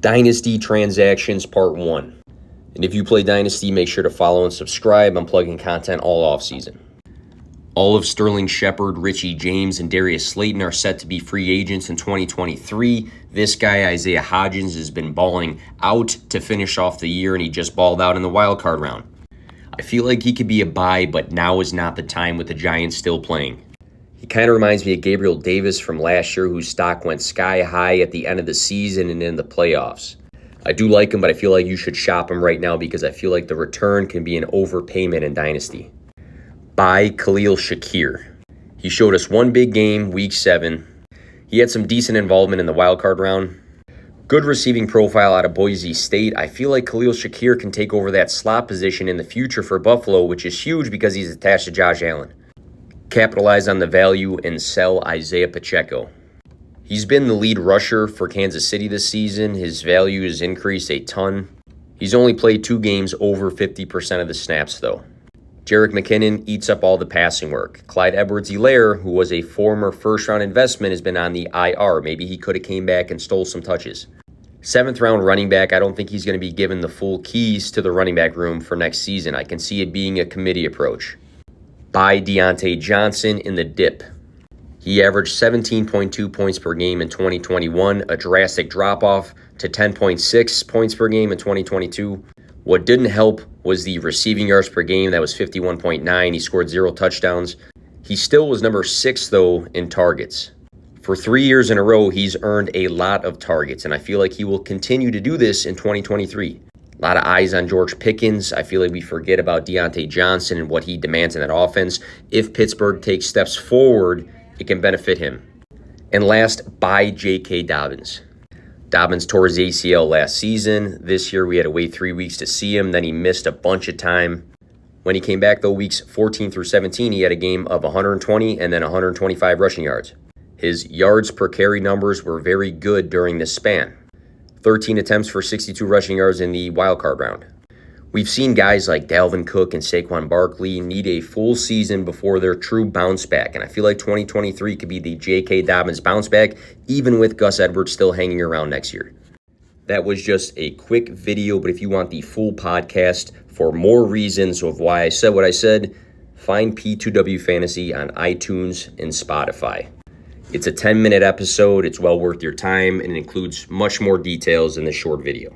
Dynasty Transactions Part 1. And if you play Dynasty, make sure to follow and subscribe. I'm plugging content all offseason. All of Sterling Shepard, Richie James, and Darius Slayton are set to be free agents in 2023. This guy, Isaiah Hodgins, has been balling out to finish off the year, and he just balled out in the wild card round. I feel like he could be a buy, but now is not the time with the Giants still playing. He kind of reminds me of Gabriel Davis from last year, whose stock went sky high at the end of the season and in the playoffs. I do like him, but I feel like you should shop him right now because I feel like the return can be an overpayment in Dynasty. Buy Khalil Shakir. He showed us one big game, Week 7. He had some decent involvement in the wildcard round. Good receiving profile out of Boise State. I feel like Khalil Shakir can take over that slot position in the future for Buffalo, which is huge because he's attached to Josh Allen. Capitalize on the value and sell Isaiah Pacheco. He's been the lead rusher for Kansas City this season. His value has increased a ton. He's only played 2 games over 50% of the snaps, though. Jerick McKinnon eats up all the passing work. Clyde Edwards-Helaire, who was a former first-round investment, has been on the IR. Maybe he could have came back and stole some touches. 7th-round running back, I don't think he's going to be given the full keys to the running back room for next season. I can see it being a committee approach. Buy Deontay Johnson in the dip. He averaged 17.2 points per game in 2021, a drastic drop-off to 10.6 points per game in 2022. What didn't help was the receiving yards per game. That was 51.9. He scored 0 touchdowns. He still was number 6, though, in targets. For 3 years in a row, he's earned a lot of targets, and I feel like he will continue to do this in 2023. A lot of eyes on George Pickens. I feel like we forget about Deontay Johnson and what he demands in that offense. If Pittsburgh takes steps forward, it can benefit him. And last, buy J.K. Dobbins. Dobbins tore his ACL last season. This year, we had to wait 3 weeks to see him. Then he missed a bunch of time. When he came back, though, weeks 14 through 17, he had a game of 120 and then 125 rushing yards. His yards per carry numbers were very good during this span. 13 attempts for 62 rushing yards in the wildcard round. We've seen guys like Dalvin Cook and Saquon Barkley need a full season before their true bounce back, and I feel like 2023 could be the J.K. Dobbins bounce back, even with Gus Edwards still hanging around next year. That was just a quick video, but if you want the full podcast for more reasons of why I said what I said, find P2W Fantasy on iTunes and Spotify. It's a 10-minute episode. It's well worth your time and it includes much more details in this short video.